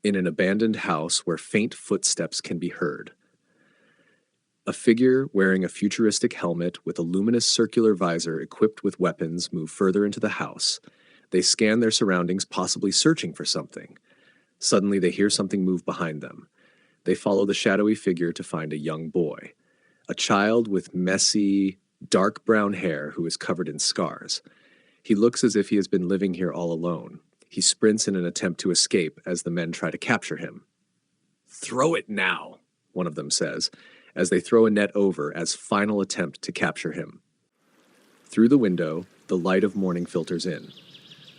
in an abandoned house where faint footsteps can be heard. A figure wearing a futuristic helmet with a luminous circular visor equipped with weapons move further into the house. They scan their surroundings, possibly searching for something. Suddenly, they hear something move behind them. They follow the shadowy figure to find a young boy, a child with messy, dark brown hair who is covered in scars. He looks as if he has been living here all alone. He sprints in an attempt to escape as the men try to capture him. "Throw it now," one of them says, as they throw a net over as final attempt to capture him. Through the window, the light of morning filters in.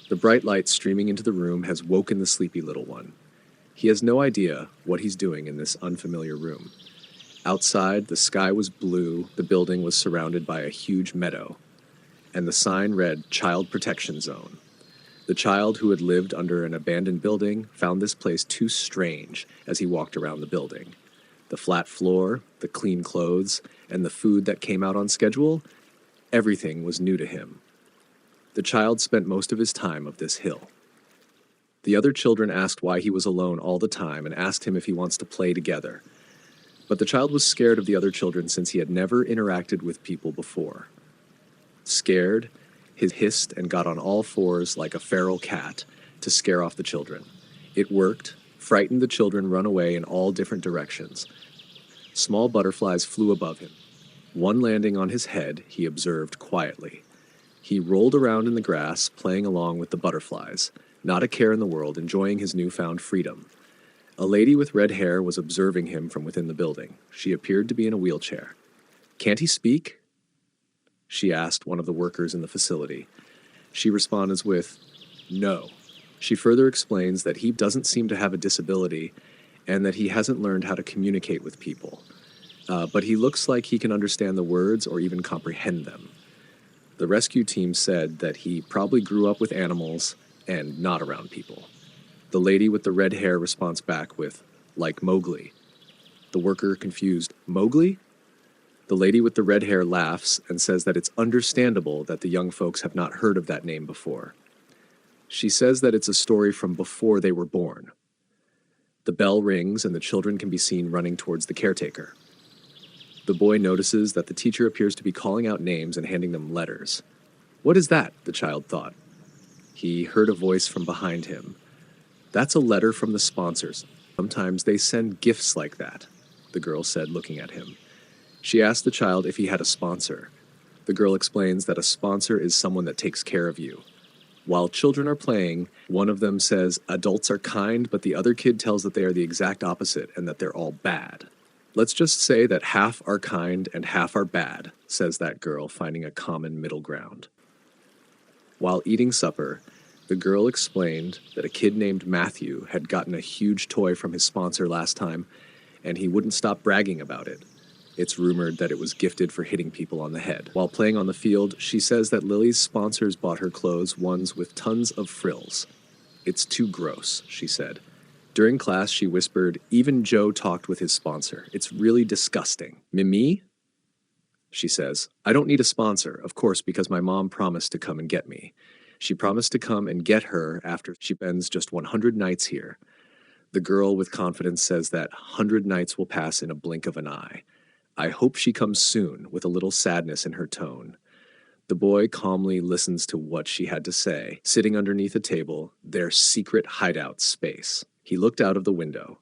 The bright light streaming into the room has woken the sleepy little one. He has no idea what he's doing in this unfamiliar room. Outside, the sky was blue, the building was surrounded by a huge meadow, and the sign read Child Protection Zone. The child who had lived under an abandoned building found this place too strange as he walked around the building. The flat floor, the clean clothes, and the food that came out on schedule, everything was new to him. The child spent most of his time of this hill. The other children asked why he was alone all the time and asked him if he wants to play together. But the child was scared of the other children since he had never interacted with people before. Scared, he hissed and got on all fours like a feral cat to scare off the children. It worked, frightened the children run away in all different directions. Small butterflies flew above him. One landing on his head, he observed quietly. He rolled around in the grass, playing along with the butterflies, not a care in the world, enjoying his newfound freedom. A lady with red hair was observing him from within the building. She appeared to be in a wheelchair. "Can't he speak?" she asked one of the workers in the facility. She responds with, "No." She further explains that he doesn't seem to have a disability and that he hasn't learned how to communicate with people. But he looks like he can understand the words or even comprehend them. The rescue team said that he probably grew up with animals and not around people. The lady with the red hair responds back with, "Like Mowgli." The worker confused, "Mowgli?" The lady with the red hair laughs and says that it's understandable that the young folks have not heard of that name before. She says that it's a story from before they were born. The bell rings and the children can be seen running towards the caretaker. The boy notices that the teacher appears to be calling out names and handing them letters. "What is that?" the child thought. He heard a voice from behind him. "That's a letter from the sponsors. Sometimes they send gifts like that," the girl said, looking at him. She asked the child if he had a sponsor. The girl explains that a sponsor is someone that takes care of you. While children are playing, one of them says adults are kind, but the other kid tells that they are the exact opposite and that they're all bad. "Let's just say that half are kind and half are bad," says that girl, finding a common middle ground. While eating supper, the girl explained that a kid named Matthew had gotten a huge toy from his sponsor last time, and he wouldn't stop bragging about it. It's rumored that it was gifted for hitting people on the head. While playing on the field, she says that Lily's sponsors bought her clothes, ones with tons of frills. "It's too gross," she said. During class, she whispered, "Even Joe talked with his sponsor. It's really disgusting." "Mimi?" she says. "I don't need a sponsor, of course, because my mom promised to come and get me. She promised to come and get her after she spends just 100 nights here." The girl with confidence says that 100 nights will pass in a blink of an eye. "I hope she comes soon," with a little sadness in her tone. The boy calmly listens to what she had to say, sitting underneath a table, their secret hideout space. He looked out of the window.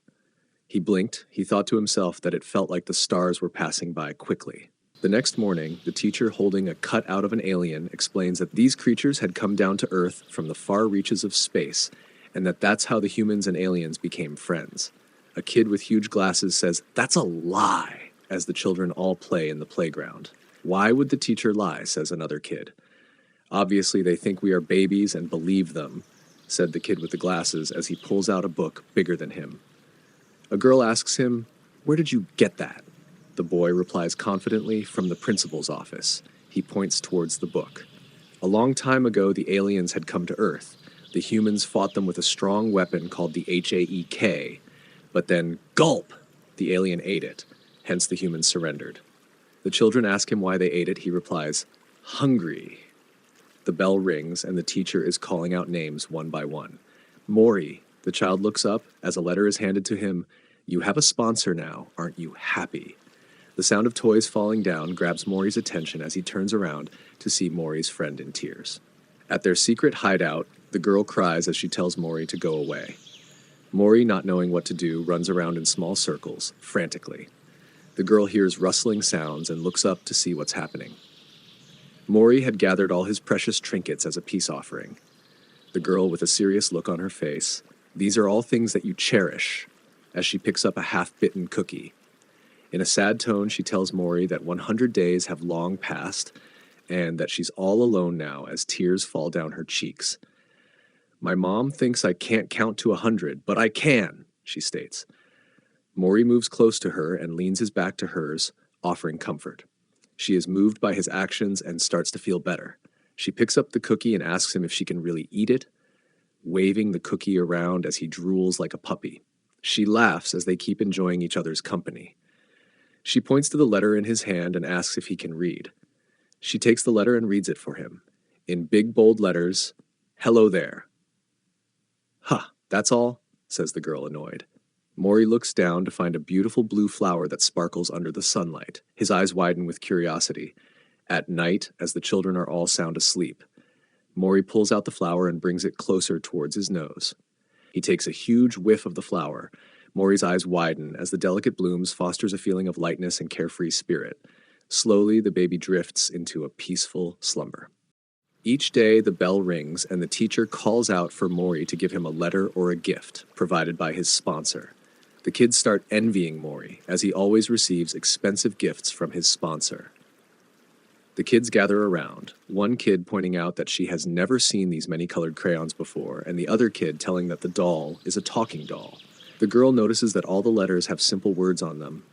He blinked. He thought to himself that it felt like the stars were passing by quickly. The next morning, the teacher holding a cut out of an alien explains that these creatures had come down to Earth from the far reaches of space, and that's how the humans and aliens became friends. A kid with huge glasses says, "That's a lie," as the children all play in the playground. "Why would the teacher lie?" says another kid. "Obviously they think we are babies and believe them," said the kid with the glasses as he pulls out a book bigger than him. A girl asks him, "Where did you get that?" The boy replies confidently, "From the principal's office." He points towards the book. A long time ago, the aliens had come to Earth. The humans fought them with a strong weapon called the HAEK. But then, gulp! The alien ate it. Hence the humans surrendered. The children ask him why they ate it. He replies, "Hungry." The bell rings and the teacher is calling out names one by one. "Mori, The child looks up as a letter is handed to him. You have a sponsor now, aren't you happy? The sound of toys falling down grabs Mori's attention as he turns around to see Mori's friend in tears. At their secret hideout, the girl cries as she tells Mori to go away. Mori, not knowing what to do, runs around in small circles, frantically. The girl hears rustling sounds and looks up to see what's happening. Mori had gathered all his precious trinkets as a peace offering. The girl, with a serious look on her face, these are all things that you cherish, as she picks up a half-bitten cookie. In a sad tone, she tells Mori that 100 days have long passed and that she's all alone now as tears fall down her cheeks. My mom thinks I can't count to 100, but I can, she states. Mori moves close to her and leans his back to hers, offering comfort. She is moved by his actions and starts to feel better. She picks up the cookie and asks him if she can really eat it, waving the cookie around as he drools like a puppy. She laughs as they keep enjoying each other's company. She points to the letter in his hand and asks if he can read. She takes the letter and reads it for him. In big, bold letters, "Hello there." "Huh, that's all?" says the girl, annoyed. Mori looks down to find a beautiful blue flower that sparkles under the sunlight. His eyes widen with curiosity. At night, as the children are all sound asleep, Mori pulls out the flower and brings it closer towards his nose. He takes a huge whiff of the flower. Mori's eyes widen as the delicate blooms fosters a feeling of lightness and carefree spirit. Slowly, the baby drifts into a peaceful slumber. Each day, the bell rings and the teacher calls out for Mori to give him a letter or a gift provided by his sponsor. The kids start envying Mori, as he always receives expensive gifts from his sponsor. The kids gather around, one kid pointing out that she has never seen these many colored crayons before, and the other kid telling that the doll is a talking doll. The girl notices that all the letters have simple words on them,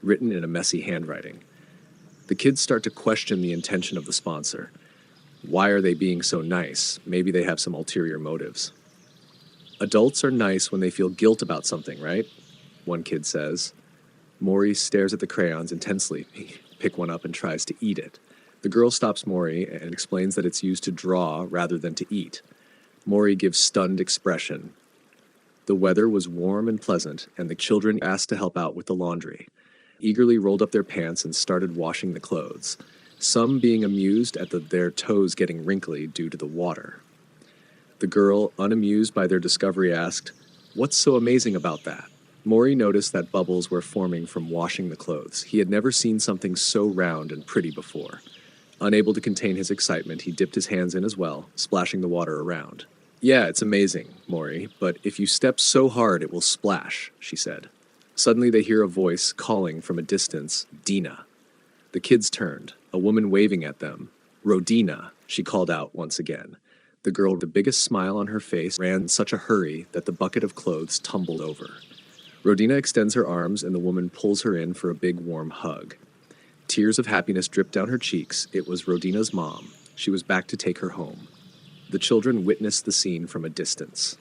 written in a messy handwriting. The kids start to question the intention of the sponsor. Why are they being so nice? Maybe they have some ulterior motives. Adults are nice when they feel guilt about something, right? One kid says. Mori stares at the crayons intensely. He picks one up and tries to eat it. The girl stops Mori and explains that it's used to draw rather than to eat. Mori gives stunned expression. The weather was warm and pleasant, and the children asked to help out with the laundry. Eagerly rolled up their pants and started washing the clothes, some being amused at their toes getting wrinkly due to the water. The girl, unamused by their discovery, asked, "What's so amazing about that?" Mori noticed that bubbles were forming from washing the clothes. He had never seen something so round and pretty before. Unable to contain his excitement, he dipped his hands in as well, splashing the water around. "Yeah, it's amazing, Mori, but if you step so hard it will splash," she said. Suddenly they hear a voice calling from a distance, "Dina." The kids turned, a woman waving at them. "Rodina," she called out once again. The girl, with the biggest smile on her face, ran in such a hurry that the bucket of clothes tumbled over. Rodina extends her arms and the woman pulls her in for a big warm hug. Tears of happiness dripped down her cheeks. It was Rodina's mom. She was back to take her home. The children witnessed the scene from a distance.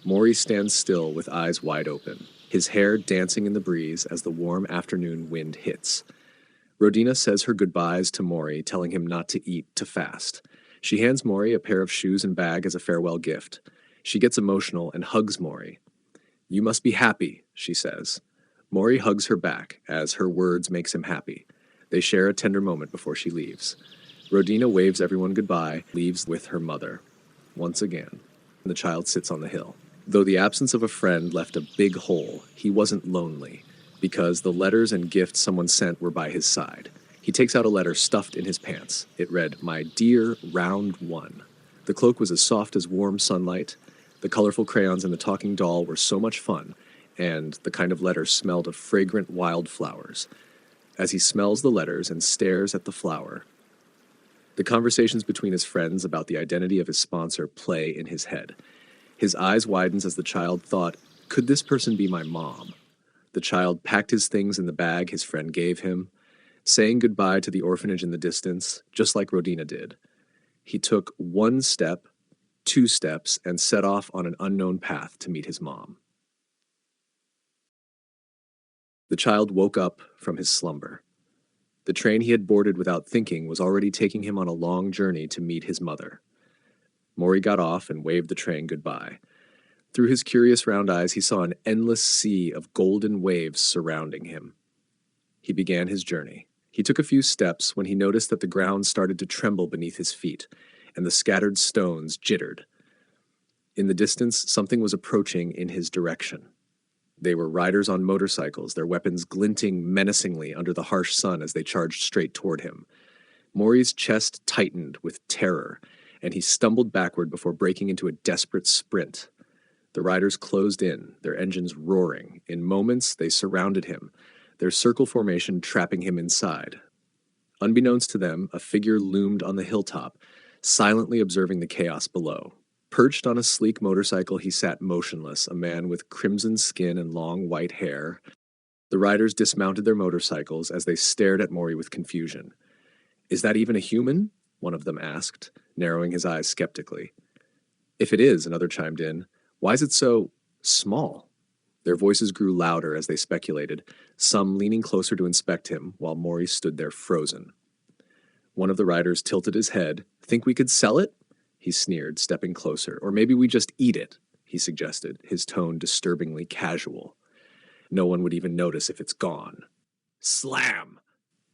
Mori stands still with eyes wide open, his hair dancing in the breeze as the warm afternoon wind hits. Rodina says her goodbyes to Mori, telling him not to eat, to fast. She hands Mori a pair of shoes and bag as a farewell gift. She gets emotional and hugs Mori. "You must be happy," she says. Mori hugs her back, as her words makes him happy. They share a tender moment before she leaves. Rodina waves everyone goodbye, leaves with her mother. Once again, the child sits on the hill. Though the absence of a friend left a big hole, he wasn't lonely, because the letters and gifts someone sent were by his side. He takes out a letter stuffed in his pants. It read, "My dear round one." The cloak was as soft as warm sunlight. The colorful crayons and the talking doll were so much fun, and the kind of letter smelled of fragrant wildflowers. As he smells the letters and stares at the flower, the conversations between his friends about the identity of his sponsor play in his head. His eyes widens as the child thought, could this person be my mom? The child packed his things in the bag his friend gave him, saying goodbye to the orphanage in the distance, just like Rodina did. He took 1 step, 2 steps, and set off on an unknown path to meet his mom. The child woke up from his slumber. The train he had boarded without thinking was already taking him on a long journey to meet his mother. Mori got off and waved the train goodbye. Through his curious round eyes, he saw an endless sea of golden waves surrounding him. He began his journey. He took a few steps when he noticed that the ground started to tremble beneath his feet, and the scattered stones jittered. In the distance, something was approaching in his direction. They were riders on motorcycles, their weapons glinting menacingly under the harsh sun as they charged straight toward him. Mori's chest tightened with terror, and he stumbled backward before breaking into a desperate sprint. The riders closed in, their engines roaring. In moments, they surrounded him, their circle formation trapping him inside. Unbeknownst to them, a figure loomed on the hilltop, silently observing the chaos below. Perched on a sleek motorcycle, he sat motionless, a man with crimson skin and long white hair. The riders dismounted their motorcycles as they stared at Mori with confusion. "Is that even a human?" one of them asked, narrowing his eyes skeptically. "If it is," another chimed in, "why is it so small?" Their voices grew louder as they speculated, some leaning closer to inspect him, while Mori stood there frozen. One of the riders tilted his head. "Think we could sell it?" he sneered, stepping closer. "Or maybe we just eat it," he suggested, his tone disturbingly casual. "No one would even notice if it's gone." Slam!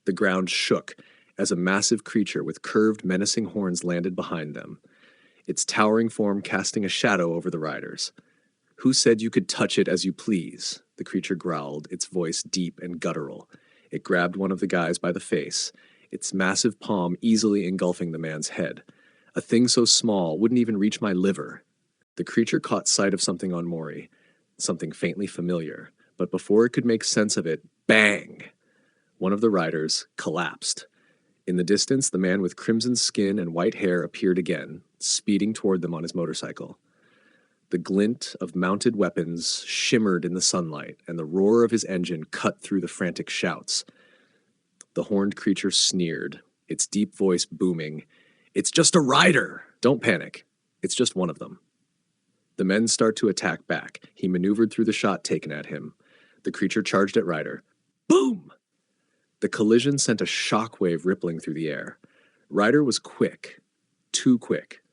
The ground shook as a massive creature with curved, menacing horns landed behind them, its towering form casting a shadow over the riders. "Who said you could touch it as you please?" the creature growled, its voice deep and guttural. It grabbed one of the guys by the face, its massive palm easily engulfing the man's head. "A thing so small wouldn't even reach my liver." The creature caught sight of something on Mori, something faintly familiar, but before it could make sense of it, bang! One of the riders collapsed. In the distance, the man with crimson skin and white hair appeared again, speeding toward them on his motorcycle. The glint of mounted weapons shimmered in the sunlight, and the roar of his engine cut through the frantic shouts. The horned creature sneered, its deep voice booming, "It's just a rider! Don't panic. It's just one of them." The men start to attack back. He maneuvered through the shot taken at him. The creature charged at Ryder. Boom! The collision sent a shockwave rippling through the air. Ryder was quick. Too quick.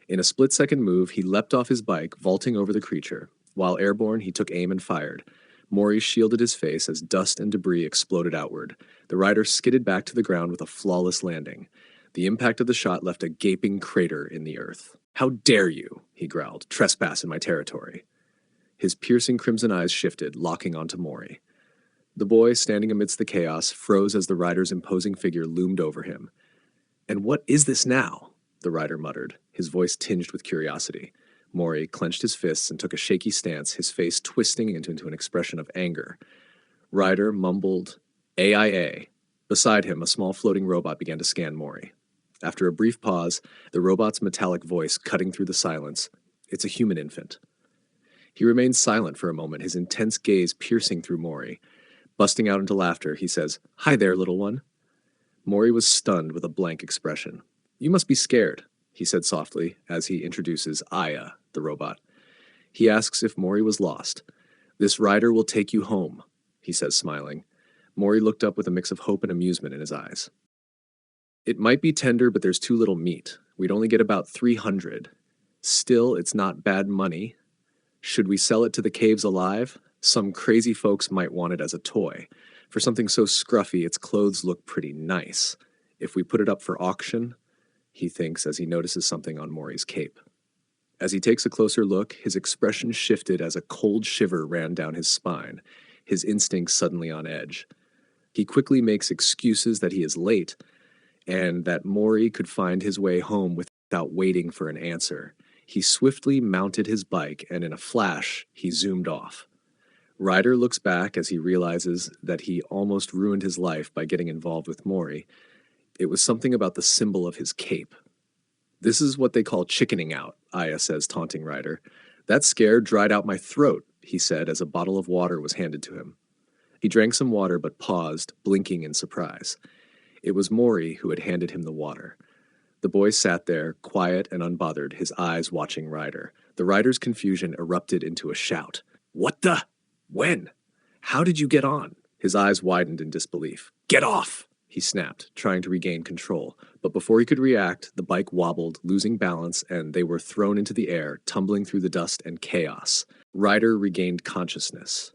In a split-second move, he leapt off his bike, vaulting over the creature. While airborne, he took aim and fired. Mori shielded his face as dust and debris exploded outward. The rider skidded back to the ground with a flawless landing. The impact of the shot left a gaping crater in the earth. "How dare you," he growled, "trespass in my territory." His piercing crimson eyes shifted, locking onto Mori. The boy, standing amidst the chaos, froze as the rider's imposing figure loomed over him. "And what is this now?" the rider muttered, his voice tinged with curiosity. Mori clenched his fists and took a shaky stance, his face twisting into an expression of anger. Ryder mumbled, "AIA." Beside him, a small floating robot began to scan Mori. After a brief pause, the robot's metallic voice cutting through the silence, "It's a human infant." He remains silent for a moment, his intense gaze piercing through Mori. Busting out into laughter, he says, "Hi there, little one." Mori was stunned with a blank expression. "You must be scared," he said softly as he introduces Aya, the robot. He asks if Mori was lost. "This rider will take you home," he says, smiling. Mori looked up with a mix of hope and amusement in his eyes. "It might be tender, but there's too little meat. We'd only get about 300. Still, it's not bad money. Should we sell it to the caves alive? Some crazy folks might want it as a toy. For something so scruffy, its clothes look pretty nice. If we put it up for auction," he thinks as he notices something on Mori's cape. As he takes a closer look, his expression shifted as a cold shiver ran down his spine, his instincts suddenly on edge. He quickly makes excuses that he is late, and that Mori could find his way home without waiting for an answer. He swiftly mounted his bike, and in a flash, he zoomed off. Ryder looks back as he realizes that he almost ruined his life by getting involved with Mori. It was something about the symbol of his cape. "This is what they call chickening out," Aya says, taunting Ryder. "That scare dried out my throat," he said as a bottle of water was handed to him. He drank some water but paused, blinking in surprise. It was Mori who had handed him the water. The boy sat there, quiet and unbothered, his eyes watching Ryder. The rider's confusion erupted into a shout. "What the? When? How did you get on?" His eyes widened in disbelief. "Get off!" he snapped, trying to regain control. But before he could react, the bike wobbled, losing balance, and they were thrown into the air, tumbling through the dust and chaos. Ryder regained consciousness.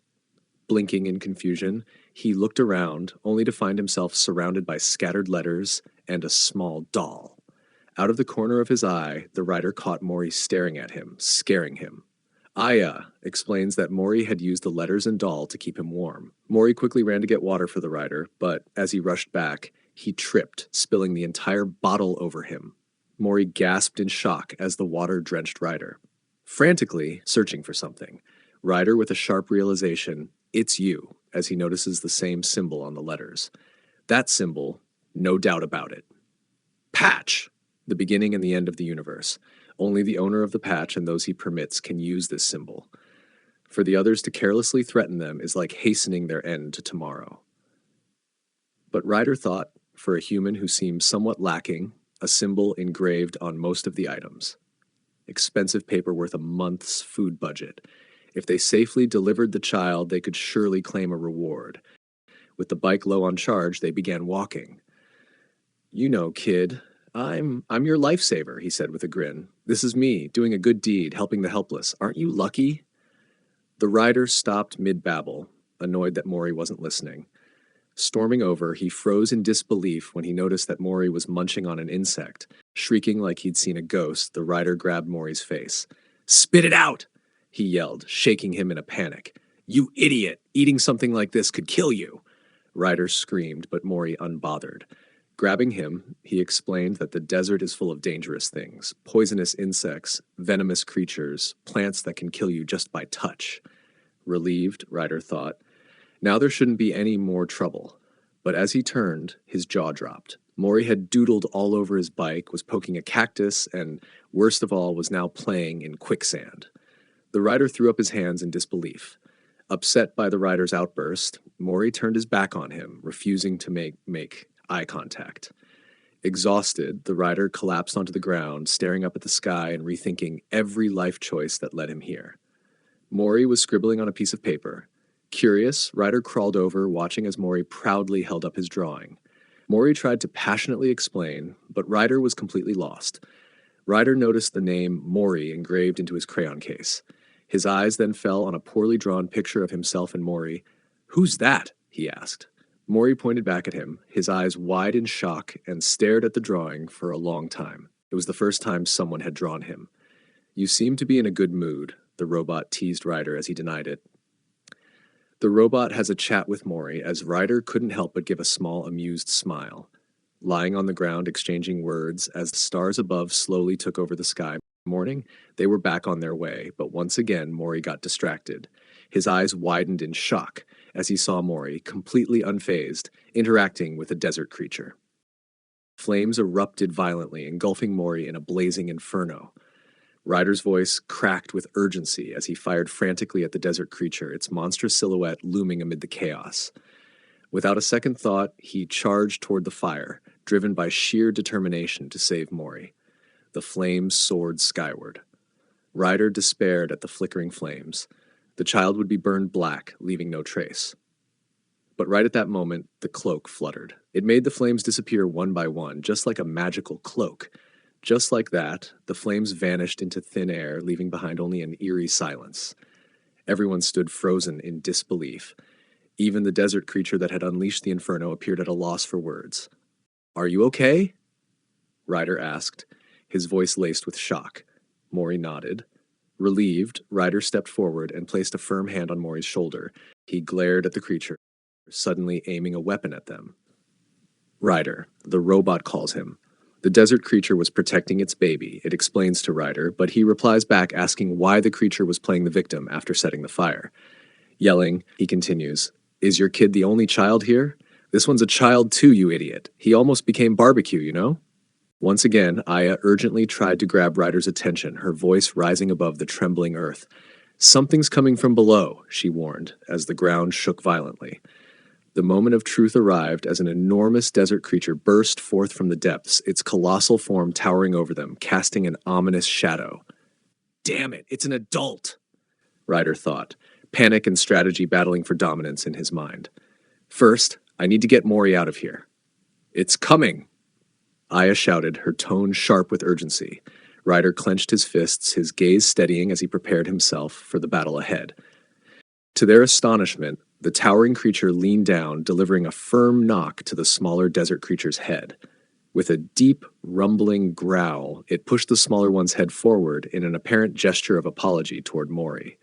Blinking in confusion, he looked around, only to find himself surrounded by scattered letters and a small doll. Out of the corner of his eye, the rider caught Mori staring at him, scaring him. Aya explains that Mori had used the letters and doll to keep him warm. Mori quickly ran to get water for the rider, but as he rushed back, he tripped, spilling the entire bottle over him. Mori gasped in shock as the water drenched Ryder. Frantically searching for something, Ryder, with a sharp realization, "It's you," as he notices the same symbol on the letters. That symbol, no doubt about it. Patch! The beginning and the end of the universe. Only the owner of the patch and those he permits can use this symbol. For the others to carelessly threaten them is like hastening their end to tomorrow. But Ryder thought, for a human who seemed somewhat lacking, a symbol engraved on most of the items. Expensive paper worth a month's food budget. If they safely delivered the child, they could surely claim a reward. With the bike low on charge, they began walking. "You know, kid, I'm your lifesaver," he said with a grin. "This is me, doing a good deed, helping the helpless. Aren't you lucky?" The rider stopped mid-babble, annoyed that Mori wasn't listening. Storming over, he froze in disbelief when he noticed that Mori was munching on an insect. Shrieking like he'd seen a ghost, the rider grabbed Mori's face. "Spit it out!" he yelled, shaking him in a panic. "You idiot! Eating something like this could kill you!" Ryder screamed, but Mori unbothered. Grabbing him, he explained that the desert is full of dangerous things, poisonous insects, venomous creatures, plants that can kill you just by touch. Relieved, Ryder thought. Now there shouldn't be any more trouble. But as he turned, his jaw dropped. Mori had doodled all over his bike, was poking a cactus, and, worst of all, was now playing in quicksand. The rider threw up his hands in disbelief. Upset by the rider's outburst, Mori turned his back on him, refusing to make eye contact. Exhausted, the rider collapsed onto the ground, staring up at the sky and rethinking every life choice that led him here. Mori was scribbling on a piece of paper. Curious, Ryder crawled over, watching as Mori proudly held up his drawing. Mori tried to passionately explain, but Ryder was completely lost. Ryder noticed the name Mori engraved into his crayon case. His eyes then fell on a poorly drawn picture of himself and Mori. "Who's that?" he asked. Mori pointed back at him, his eyes wide in shock, and stared at the drawing for a long time. It was the first time someone had drawn him. "You seem to be in a good mood," the robot teased Ryder as he denied it. The robot has a chat with Mori, as Ryder couldn't help but give a small, amused smile. Lying on the ground, exchanging words, as the stars above slowly took over the sky morning, they were back on their way, but once again Mori got distracted. His eyes widened in shock as he saw Mori, completely unfazed, interacting with a desert creature. Flames erupted violently, engulfing Mori in a blazing inferno. Ryder's voice cracked with urgency as he fired frantically at the desert creature, its monstrous silhouette looming amid the chaos. Without a second thought, he charged toward the fire, driven by sheer determination to save Mori. The flames soared skyward. Ryder despaired at the flickering flames. The child would be burned black, leaving no trace. But right at that moment, the cloak fluttered. It made the flames disappear one by one, just like a magical cloak. Just like that, the flames vanished into thin air, leaving behind only an eerie silence. Everyone stood frozen in disbelief. Even the desert creature that had unleashed the inferno appeared at a loss for words. "Are you okay?" Ryder asked, his voice laced with shock. Mori nodded. Relieved, Ryder stepped forward and placed a firm hand on Mori's shoulder. He glared at the creature, suddenly aiming a weapon at them. Ryder, the robot calls him. The desert creature was protecting its baby, it explains to Ryder, but he replies back asking why the creature was playing the victim after setting the fire. Yelling, he continues, "Is your kid the only child here? This one's a child too, you idiot. He almost became barbecue, you know?" Once again, Aya urgently tried to grab Ryder's attention, her voice rising above the trembling earth. "Something's coming from below," she warned, as the ground shook violently. The moment of truth arrived as an enormous desert creature burst forth from the depths, its colossal form towering over them, casting an ominous shadow. "Damn it, it's an adult," Ryder thought, panic and strategy battling for dominance in his mind. "First, I need to get Mori out of here." It's coming! Aya shouted, her tone sharp with urgency. Ryder clenched his fists, his gaze steadying as he prepared himself for the battle ahead. To their astonishment, the towering creature leaned down, delivering a firm knock to the smaller desert creature's head. With a deep, rumbling growl, it pushed the smaller one's head forward in an apparent gesture of apology toward Mori.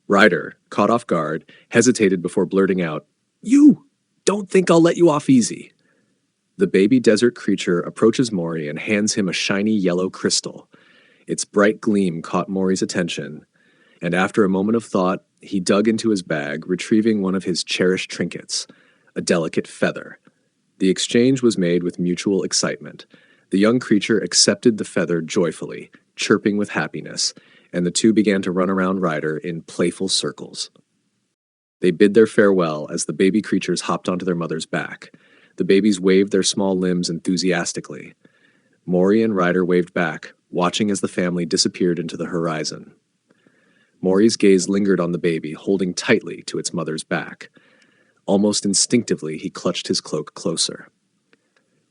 Ryder, caught off guard, hesitated before blurting out, "You! Don't think I'll let you off easy." The baby desert creature approaches Mori and hands him a shiny yellow crystal. Its bright gleam caught Mori's attention, and after a moment of thought, he dug into his bag, retrieving one of his cherished trinkets, a delicate feather. The exchange was made with mutual excitement. The young creature accepted the feather joyfully, chirping with happiness, and the two began to run around Ryder in playful circles. They bid their farewell as the baby creatures hopped onto their mother's back. The babies waved their small limbs enthusiastically. Mori and Ryder waved back, watching as the family disappeared into the horizon. Mori's gaze lingered on the baby, holding tightly to its mother's back. Almost instinctively, he clutched his cloak closer.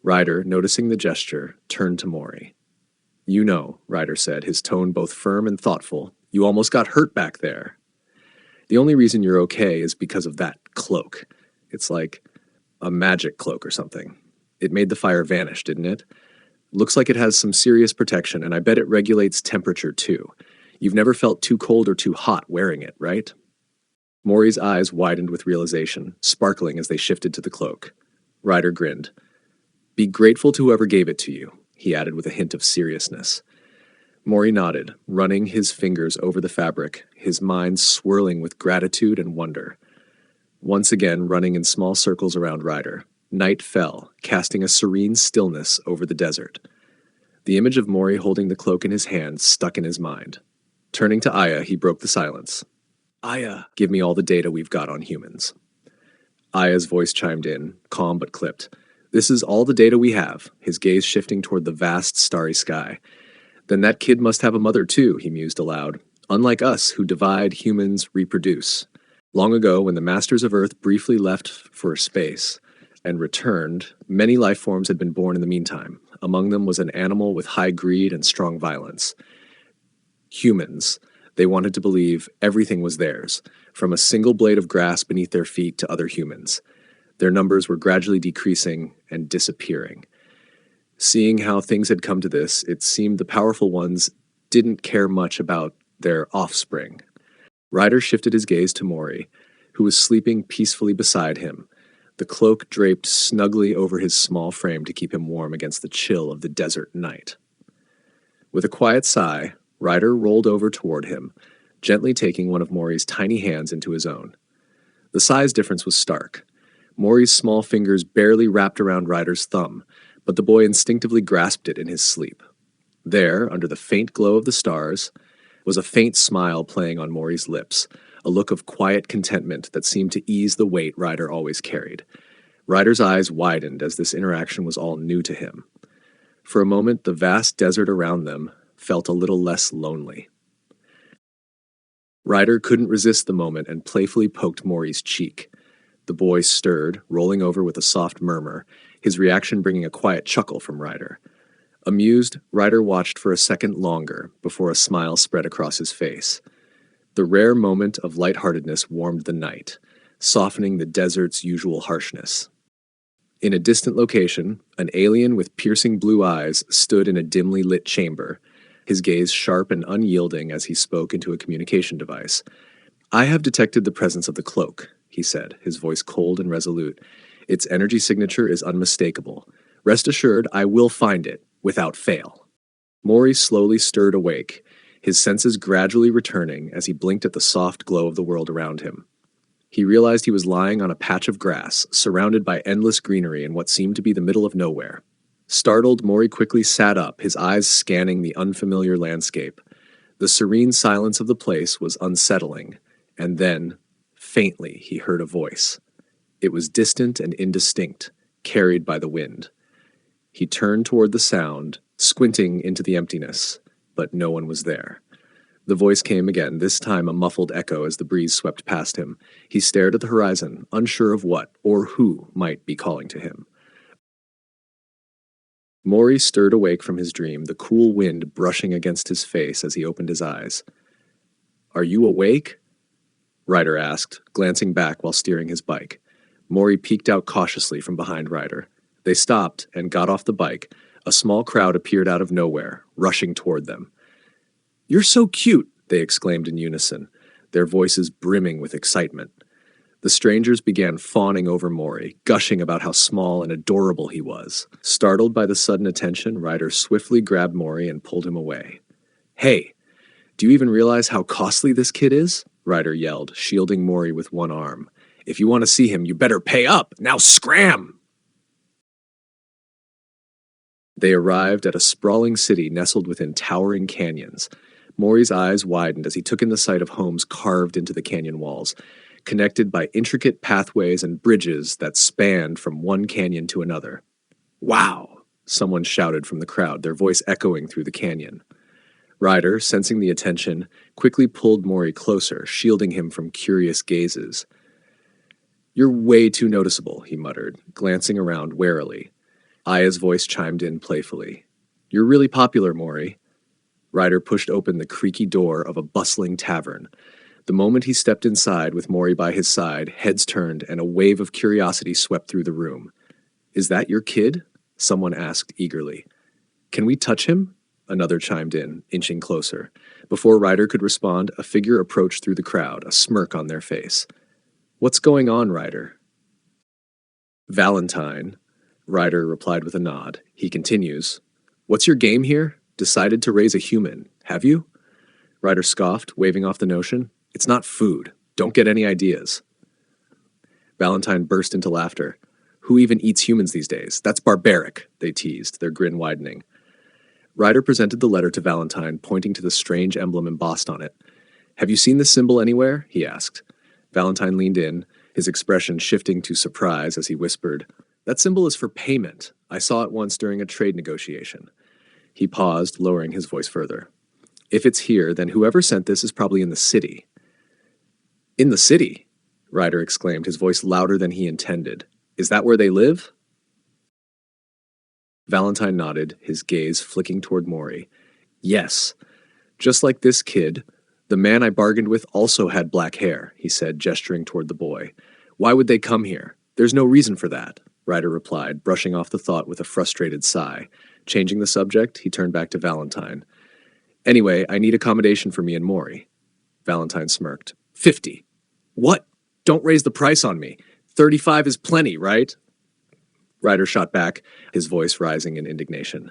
Ryder, noticing the gesture, turned to Mori. "You know," Ryder said, his tone both firm and thoughtful, "you almost got hurt back there. The only reason you're okay is because of that cloak. It's like a magic cloak or something. It made the fire vanish, didn't it? Looks like it has some serious protection, and I bet it regulates temperature too. You've never felt too cold or too hot wearing it, right?" Mori's eyes widened with realization, sparkling as they shifted to the cloak. Ryder grinned. "Be grateful to whoever gave it to you," he added with a hint of seriousness. Mori nodded, running his fingers over the fabric, his mind swirling with gratitude and wonder. Once again running in small circles around Ryder, night fell, casting a serene stillness over the desert. The image of Mori holding the cloak in his hand stuck in his mind. Turning to Aya, he broke the silence. "Aya, give me all the data we've got on humans." Aya's voice chimed in, calm but clipped. "This is all the data we have," his gaze shifting toward the vast, starry sky. "Then that kid must have a mother too," he mused aloud. "Unlike us, who divide, humans reproduce. Long ago, when the masters of Earth briefly left for space and returned, many life forms had been born in the meantime. Among them was an animal with high greed and strong violence. Humans. They wanted to believe everything was theirs, from a single blade of grass beneath their feet to other humans. Their numbers were gradually decreasing and disappearing. Seeing how things had come to this, it seemed the powerful ones didn't care much about their offspring." Ryder shifted his gaze to Mori, who was sleeping peacefully beside him, the cloak draped snugly over his small frame to keep him warm against the chill of the desert night. With a quiet sigh, Ryder rolled over toward him, gently taking one of Mori's tiny hands into his own. The size difference was stark. Mori's small fingers barely wrapped around Ryder's thumb, but the boy instinctively grasped it in his sleep. There, under the faint glow of the stars, was a faint smile playing on Mori's lips, a look of quiet contentment that seemed to ease the weight Ryder always carried. Ryder's eyes widened as this interaction was all new to him. For a moment, the vast desert around them felt a little less lonely. Ryder couldn't resist the moment and playfully poked Mori's cheek. The boy stirred, rolling over with a soft murmur, his reaction bringing a quiet chuckle from Ryder. Amused, Ryder watched for a second longer before a smile spread across his face. The rare moment of lightheartedness warmed the night, softening the desert's usual harshness. In a distant location, an alien with piercing blue eyes stood in a dimly lit chamber, his gaze sharp and unyielding as he spoke into a communication device. "I have detected the presence of the cloak," he said, his voice cold and resolute. "Its energy signature is unmistakable. Rest assured, I will find it, without fail." Mori slowly stirred awake, his senses gradually returning as he blinked at the soft glow of the world around him. He realized he was lying on a patch of grass, surrounded by endless greenery in what seemed to be the middle of nowhere. Startled, Mori quickly sat up, his eyes scanning the unfamiliar landscape. The serene silence of the place was unsettling, and then, faintly, he heard a voice. It was distant and indistinct, carried by the wind. He turned toward the sound, squinting into the emptiness, but no one was there. The voice came again, this time a muffled echo as the breeze swept past him. He stared at the horizon, unsure of what or who might be calling to him. Mori stirred awake from his dream, the cool wind brushing against his face as he opened his eyes. "Are you awake?" Ryder asked, glancing back while steering his bike. Mori peeked out cautiously from behind Ryder. They stopped and got off the bike. A small crowd appeared out of nowhere, rushing toward them. "You're so cute!" they exclaimed in unison, their voices brimming with excitement. The strangers began fawning over Mori, gushing about how small and adorable he was. Startled by the sudden attention, Ryder swiftly grabbed Mori and pulled him away. "Hey, do you even realize how costly this kid is?" Ryder yelled, shielding Mori with one arm. "If you want to see him, you better pay up! Now scram!" They arrived at a sprawling city nestled within towering canyons. Mori's eyes widened as he took in the sight of homes carved into the canyon walls, connected by intricate pathways and bridges that spanned from one canyon to another. "Wow!" someone shouted from the crowd, their voice echoing through the canyon. Ryder, sensing the attention, quickly pulled Mori closer, shielding him from curious gazes. "You're way too noticeable," he muttered, glancing around warily. Aya's voice chimed in playfully. "You're really popular, Mori." Ryder pushed open the creaky door of a bustling tavern. The moment he stepped inside with Mori by his side, heads turned and a wave of curiosity swept through the room. "Is that your kid?" someone asked eagerly. "Can we touch him?" Another chimed in, inching closer. Before Ryder could respond, a figure approached through the crowd, a smirk on their face. "What's going on, Ryder?" "Valentine," Ryder replied with a nod. He continues, "What's your game here? Decided to raise a human, have you?" Ryder scoffed, waving off the notion. "It's not food. Don't get any ideas." Valentine burst into laughter. "Who even eats humans these days? That's barbaric," they teased, their grin widening. Ryder presented the letter to Valentine, pointing to the strange emblem embossed on it. "Have you seen this symbol anywhere?" he asked. Valentine leaned in, his expression shifting to surprise as he whispered, "That symbol is for payment. I saw it once during a trade negotiation." He paused, lowering his voice further. "If it's here, then whoever sent this is probably in the city." "In the city?" Ryder exclaimed, his voice louder than he intended. "Is that where they live?" Valentine nodded, his gaze flicking toward Mori. "Yes. Just like this kid, the man I bargained with also had black hair," he said, gesturing toward the boy. "Why would they come here? There's no reason for that," Ryder replied, brushing off the thought with a frustrated sigh. Changing the subject, he turned back to Valentine. "Anyway, I need accommodation for me and Mori." Valentine smirked. 50. "What? Don't raise the price on me. 35 is plenty, right?" Ryder shot back, his voice rising in indignation.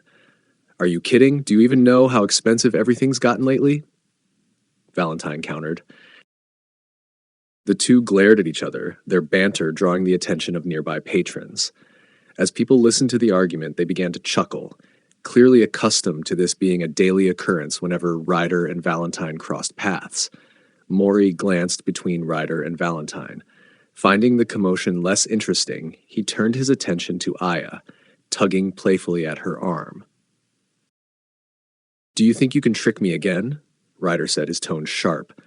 "Are you kidding? Do you even know how expensive everything's gotten lately?" Valentine countered. The two glared at each other, their banter drawing the attention of nearby patrons. As people listened to the argument, they began to chuckle, clearly accustomed to this being a daily occurrence whenever Ryder and Valentine crossed paths. Mori glanced between Ryder and Valentine. Finding the commotion less interesting, he turned his attention to Aya, tugging playfully at her arm. "Do you think you can trick me again?" Ryder said, his tone sharp.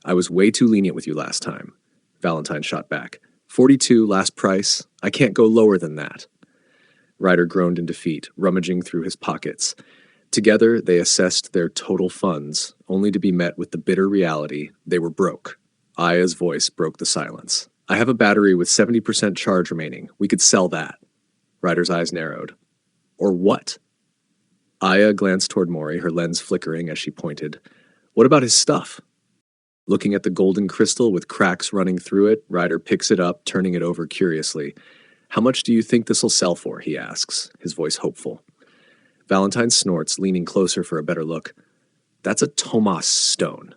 "I was way too lenient with you last time." Valentine shot back. 42, last price. I can't go lower than that." Ryder groaned in defeat, rummaging through his pockets. Together, they assessed their total funds, only to be met with the bitter reality they were broke. Aya's voice broke the silence. "I have a battery with 70% charge remaining. We could sell that." Ryder's eyes narrowed. "Or what?" Aya glanced toward Mori, her lens flickering as she pointed. "What about his stuff?" Looking at the golden crystal with cracks running through it, Ryder picks it up, turning it over curiously. "How much do you think this'll sell for?" he asks, his voice hopeful. Valentine snorts, leaning closer for a better look. "That's a Tomas stone.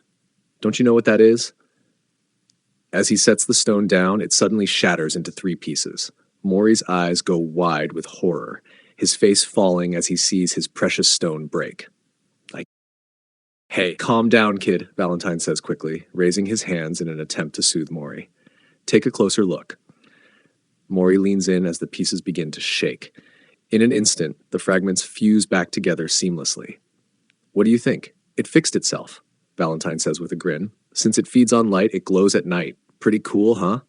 Don't you know what that is?" As he sets the stone down, it suddenly shatters into 3 pieces. Mori's eyes go wide with horror, his face falling as he sees his precious stone break. "Hey, calm down, kid," Valentine says quickly, raising his hands in an attempt to soothe Mori. "Take a closer look." Mori leans in as the pieces begin to shake. In an instant, the fragments fuse back together seamlessly. "What do you think? It fixed itself," Valentine says with a grin. "Since it feeds on light, it glows at night. Pretty cool, huh?"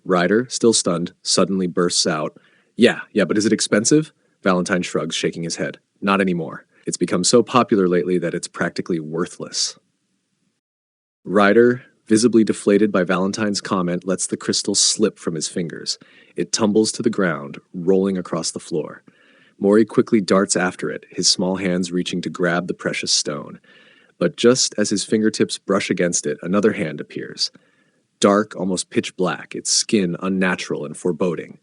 Ryder, still stunned, suddenly bursts out, Yeah, but is it expensive?" Valentine shrugs, shaking his head. Not anymore. It's become so popular lately that it's practically worthless. Ryder, visibly deflated by Valentine's comment, lets the crystal slip from his fingers. It tumbles to the ground, rolling across the floor. Mori quickly darts after it, his small hands reaching to grab the precious stone. But just as his fingertips brush against it, another hand appears. Dark, almost pitch black, its skin unnatural and foreboding.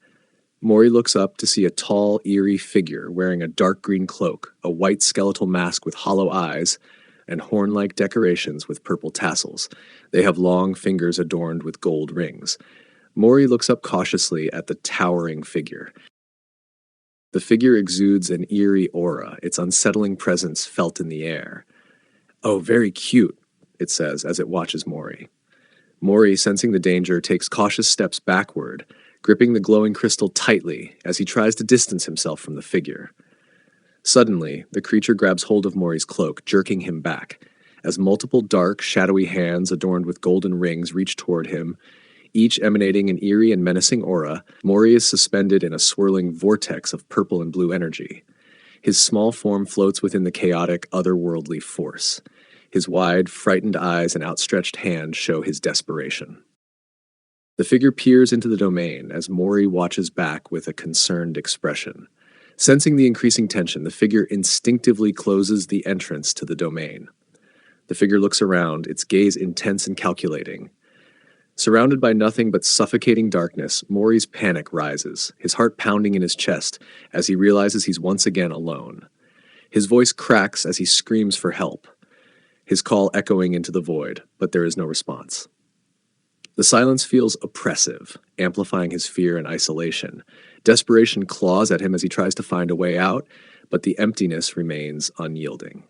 Mori looks up to see a tall, eerie figure wearing a dark green cloak, a white skeletal mask with hollow eyes, and horn-like decorations with purple tassels. They have long fingers adorned with gold rings. Mori looks up cautiously at the towering figure. The figure exudes an eerie aura, its unsettling presence felt in the air. "Oh, very cute," it says as it watches Mori. Mori, sensing the danger, takes cautious steps backward, gripping the glowing crystal tightly as he tries to distance himself from the figure. Suddenly, the creature grabs hold of Mori's cloak, jerking him back. As multiple dark, shadowy hands adorned with golden rings reach toward him, each emanating an eerie and menacing aura, Mori is suspended in a swirling vortex of purple and blue energy. His small form floats within the chaotic, otherworldly force. His wide, frightened eyes and outstretched hand show his desperation. The figure peers into the domain as Mori watches back with a concerned expression. Sensing the increasing tension, the figure instinctively closes the entrance to the domain. The figure looks around, its gaze intense and calculating. Surrounded by nothing but suffocating darkness, Mori's panic rises, his heart pounding in his chest as he realizes he's once again alone. His voice cracks as he screams for help, his call echoing into the void, but there is no response. The silence feels oppressive, amplifying his fear and isolation. Desperation claws at him as he tries to find a way out, but the emptiness remains unyielding.